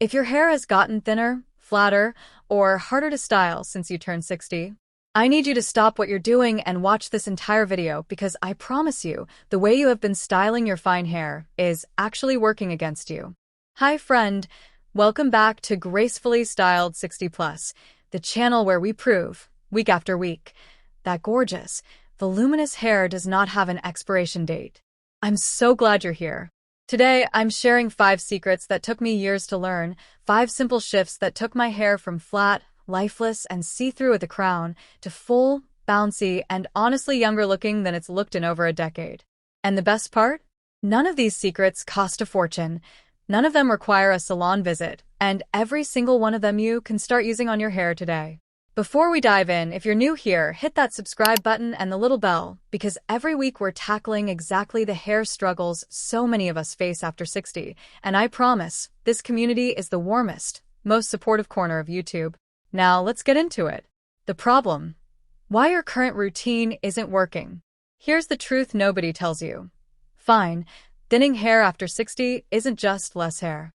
If your hair has gotten thinner, flatter, or harder to style since you turned 60, I need you to stop what you're doing and watch this entire video because I promise you, the way you have been styling your fine hair is actually working against you. Hi friend, welcome back to Gracefully Styled 60 Plus, the channel where we prove, week after week, that gorgeous, voluminous hair does not have an expiration date. I'm so glad you're here. Today, I'm sharing 5 secrets that took me years to learn, 5 simple shifts that took my hair from flat, lifeless, and see-through at the crown to full, bouncy, and honestly younger looking than it's looked in over a decade. And the best part? None of these secrets cost a fortune, none of them require a salon visit, and every single one of them you can start using on your hair today. Before we dive in, if you're new here, hit that subscribe button and the little bell, because every week we're tackling exactly the hair struggles so many of us face after 60, and I promise, this community is the warmest, most supportive corner of YouTube. Now, let's get into it. The problem: why your current routine isn't working. Here's the truth nobody tells you. Fine, thinning hair after 60 isn't just less hair.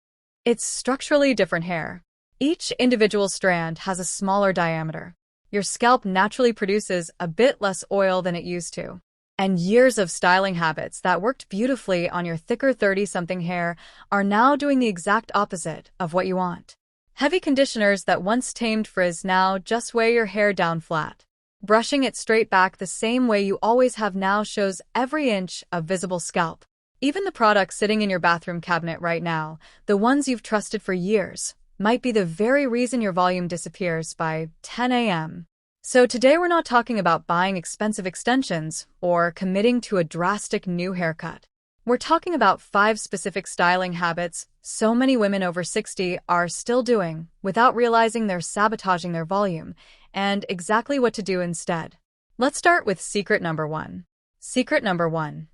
It's structurally different hair. Each individual strand has a smaller diameter. Your scalp naturally produces a bit less oil than it used to. And years of styling habits that worked beautifully on your thicker 30-something hair are now doing the exact opposite of what you want. Heavy conditioners that once tamed frizz now just weigh your hair down flat. Brushing it straight back the same way you always have now shows every inch of visible scalp. Even the products sitting in your bathroom cabinet right now, the ones you've trusted for years, might be the very reason your volume disappears by 10 a.m. So today we're not talking about buying expensive extensions or committing to a drastic new haircut. We're talking about 5 specific styling habits so many women over 60 are still doing without realizing they're sabotaging their volume, and exactly what to do instead. Let's start with secret number 1. Secret number 1.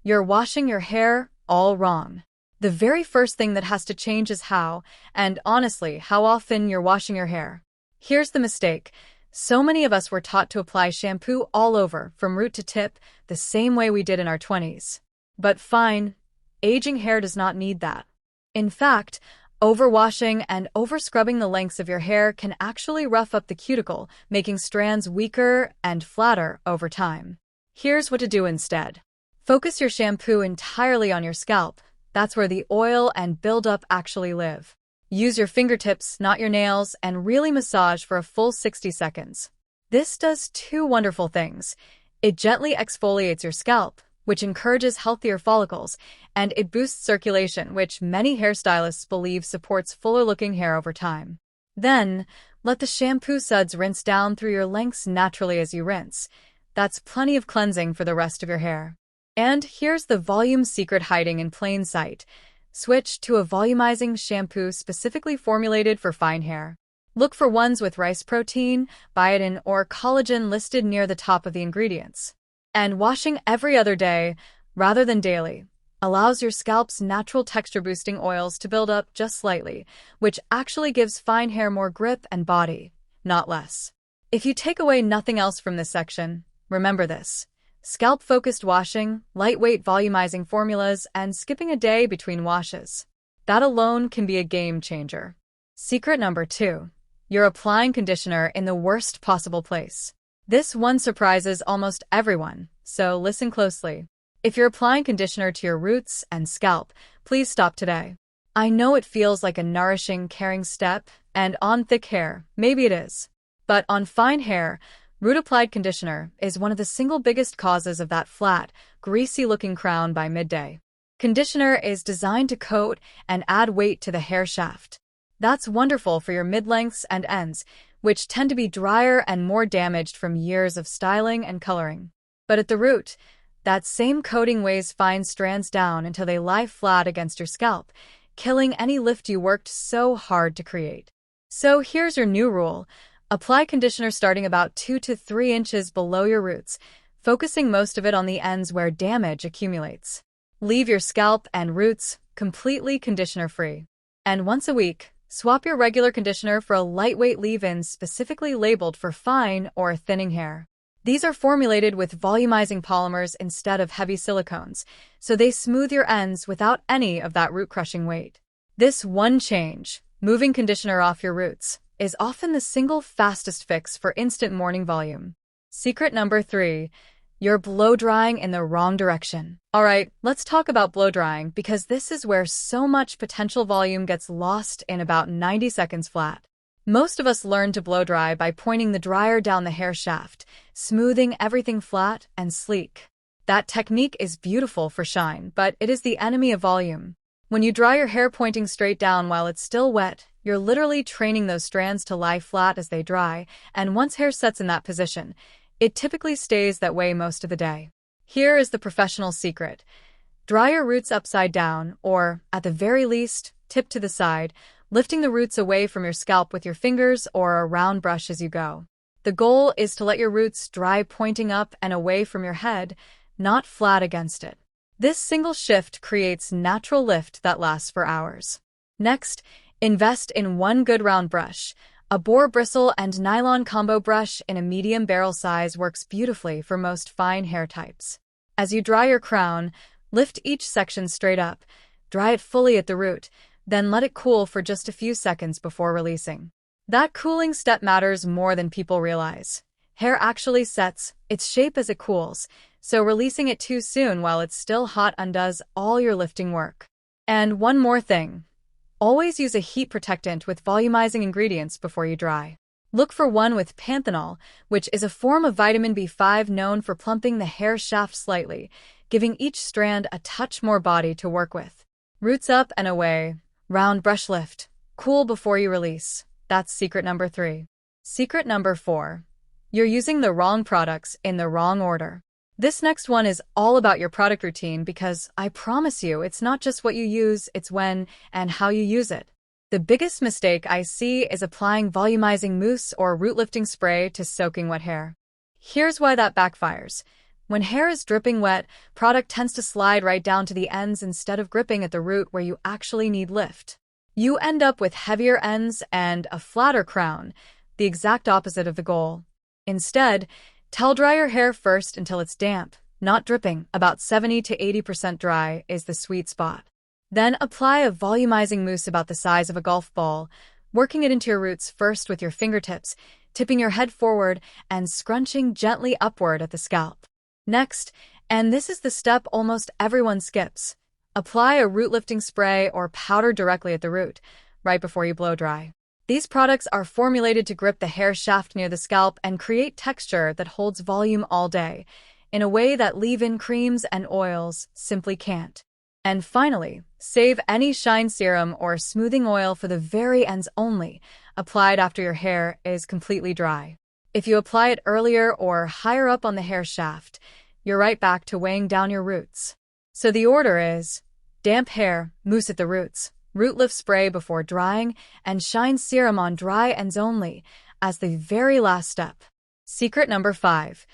You're washing your hair all wrong. The very first thing that has to change is how, and honestly, how often you're washing your hair. Here's the mistake. So many of us were taught to apply shampoo all over, from root to tip, the same way we did in our 20s. But fine, aging hair does not need that. In fact, overwashing and overscrubbing the lengths of your hair can actually rough up the cuticle, making strands weaker and flatter over time. Here's what to do instead. Focus your shampoo entirely on your scalp. That's where the oil and buildup actually live. Use your fingertips, not your nails, and really massage for a full 60 seconds. This does 2 wonderful things. It gently exfoliates your scalp, which encourages healthier follicles, and it boosts circulation, which many hairstylists believe supports fuller-looking hair over time. Then, let the shampoo suds rinse down through your lengths naturally as you rinse. That's plenty of cleansing for the rest of your hair. And here's the volume secret hiding in plain sight. Switch to a volumizing shampoo specifically formulated for fine hair. Look for ones with rice protein, biotin, or collagen listed near the top of the ingredients. And washing every other day, rather than daily, allows your scalp's natural texture-boosting oils to build up just slightly, which actually gives fine hair more grip and body, not less. If you take away nothing else from this section, remember this. Scalp-focused washing, lightweight volumizing formulas, and skipping a day between washes. That alone can be a game changer. Secret number 2. You're applying conditioner in the worst possible place. This one surprises almost everyone, so listen closely. If you're applying conditioner to your roots and scalp, please stop today. I know it feels like a nourishing, caring step, and on thick hair, maybe it is. But on fine hair, root-applied conditioner is one of the single biggest causes of that flat, greasy-looking crown by midday. Conditioner is designed to coat and add weight to the hair shaft. That's wonderful for your mid-lengths and ends, which tend to be drier and more damaged from years of styling and coloring. But at the root, that same coating weighs fine strands down until they lie flat against your scalp, killing any lift you worked so hard to create. So here's your new rule. Apply conditioner starting about 2 to 3 inches below your roots, focusing most of it on the ends where damage accumulates. Leave your scalp and roots completely conditioner-free. And once a week, swap your regular conditioner for a lightweight leave-in specifically labeled for fine or thinning hair. These are formulated with volumizing polymers instead of heavy silicones, so they smooth your ends without any of that root-crushing weight. This one change, Moving conditioner off your roots is often the single fastest fix for instant morning volume. Secret number 3. You're blow drying in the wrong direction. Alright, let's talk about blow drying because this is where so much potential volume gets lost in about 90 seconds flat. Most of us learn to blow dry by pointing the dryer down the hair shaft, smoothing everything flat and sleek. That technique is beautiful for shine, but it is the enemy of volume. When you dry your hair pointing straight down while it's still wet, you're literally training those strands to lie flat as they dry, and once hair sets in that position, it typically stays that way most of the day. Here is the professional secret. Dry your roots upside down, or, at the very least, tip to the side, lifting the roots away from your scalp with your fingers or a round brush as you go. The goal is to let your roots dry pointing up and away from your head, not flat against it. This single shift creates natural lift that lasts for hours. Next, invest in one good round brush. A boar bristle and nylon combo brush in a medium barrel size works beautifully for most fine hair types. As you dry your crown, lift each section straight up, dry it fully at the root, then let it cool for just a few seconds before releasing. That cooling step matters more than people realize. Hair actually sets its shape as it cools, so releasing it too soon while it's still hot undoes all your lifting work. And one more thing. Always use a heat protectant with volumizing ingredients before you dry. Look for one with panthenol, which is a form of vitamin B5 known for plumping the hair shaft slightly, giving each strand a touch more body to work with. Roots up and away, round brush lift, cool before you release. That's secret number 3. Secret number 4. You're using the wrong products in the wrong order. This next one is all about your product routine because I promise you it's not just what you use, it's when and how you use it. The biggest mistake I see is applying volumizing mousse or root lifting spray to soaking wet hair. Here's why that backfires. When hair is dripping wet, product tends to slide right down to the ends instead of gripping at the root where you actually need lift. You end up with heavier ends and a flatter crown, the exact opposite of the goal. Instead, towel dry your hair first until it's damp, not dripping. About 70 to 80% dry is the sweet spot. Then apply a volumizing mousse about the size of a golf ball, working it into your roots first with your fingertips, tipping your head forward and scrunching gently upward at the scalp. Next, and this is the step almost everyone skips, apply a root lifting spray or powder directly at the root, right before you blow dry. These products are formulated to grip the hair shaft near the scalp and create texture that holds volume all day, in a way that leave-in creams and oils simply can't. And finally, save any shine serum or smoothing oil for the very ends only, applied after your hair is completely dry. If you apply it earlier or higher up on the hair shaft, you're right back to weighing down your roots. So the order is damp hair, mousse at the roots, root lift spray before drying, and shine serum on dry ends only as the very last step. Secret number 5.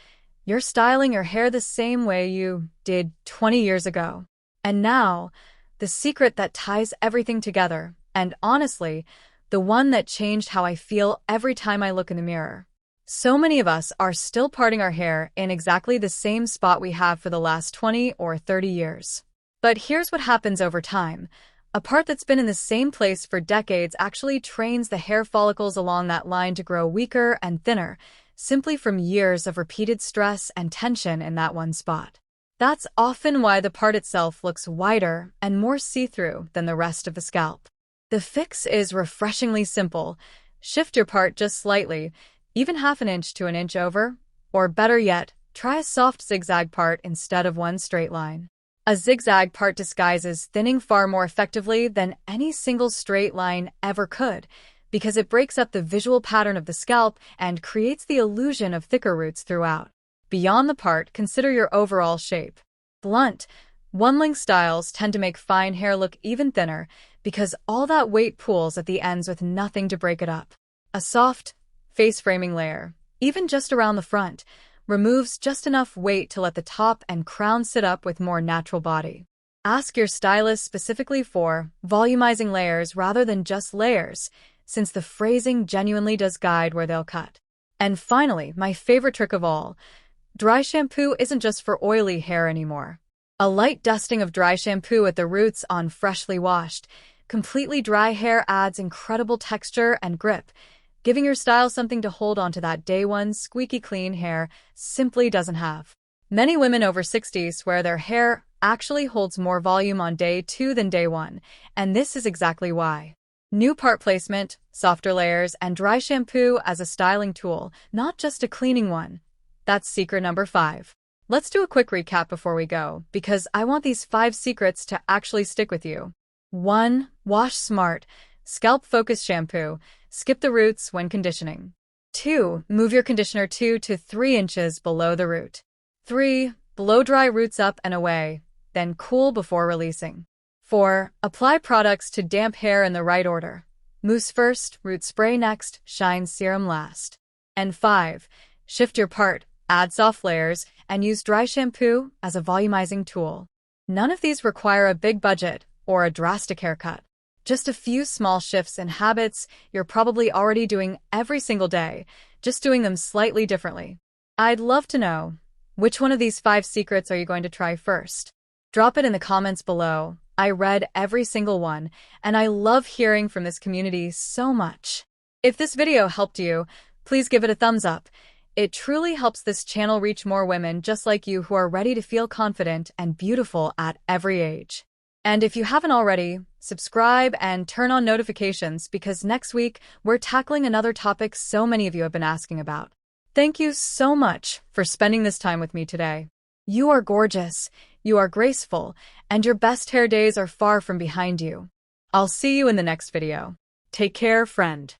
You're styling your hair the same way you did 20 years ago. And now, the secret that ties everything together, and honestly, the one that changed how I feel every time I look in the mirror. So many of us are still parting our hair in exactly the same spot we have for the last 20 or 30 years. But here's what happens over time. A part that's been in the same place for decades actually trains the hair follicles along that line to grow weaker and thinner, simply from years of repeated stress and tension in that one spot. That's often why the part itself looks wider and more see-through than the rest of the scalp. The fix is refreshingly simple. Shift your part just slightly, even half an inch to an inch over, or better yet, try a soft zigzag part instead of one straight line. A zigzag part disguises thinning far more effectively than any single straight line ever could, because it breaks up the visual pattern of the scalp and creates the illusion of thicker roots throughout. Beyond the part, consider your overall shape. Blunt, one-length styles tend to make fine hair look even thinner because all that weight pools at the ends with nothing to break it up. A soft, face-framing layer, even just around the front, removes just enough weight to let the top and crown sit up with more natural body. Ask your stylist specifically for volumizing layers rather than just layers, since the phrasing genuinely does guide where they'll cut. And finally, my favorite trick of all, dry shampoo isn't just for oily hair anymore. A light dusting of dry shampoo at the roots on freshly washed Completely dry hair adds incredible texture and grip, giving your style something to hold onto that day one squeaky clean hair simply doesn't have. Many women over 60 swear their hair actually holds more volume on day 2 than day 1, and this is exactly why. New part placement, softer layers, and dry shampoo as a styling tool, not just a cleaning one. That's secret number 5. Let's do a quick recap before we go, because I want these 5 secrets to actually stick with you. 1. Wash smart. Scalp focus shampoo. Skip the roots when conditioning. 2. Move your conditioner 2 to 3 inches below the root. 3. Blow dry roots up and away, then cool before releasing. 4. Apply products to damp hair in the right order. Mousse first, root spray next, shine serum last. And 5. Shift your part, add soft layers, and use dry shampoo as a volumizing tool. None of these require a big budget or a drastic haircut. Just a few small shifts in habits you're probably already doing every single day, just doing them slightly differently. I'd love to know, which one of these 5 secrets are you going to try first? Drop it in the comments below. I read every single one, and I love hearing from this community so much. If this video helped you, please give it a thumbs up. It truly helps this channel reach more women just like you who are ready to feel confident and beautiful at every age. And if you haven't already, subscribe and turn on notifications because next week we're tackling another topic so many of you have been asking about. Thank you so much for spending this time with me today. You are gorgeous, you are graceful, and your best hair days are far from behind you. I'll see you in the next video. Take care, friend.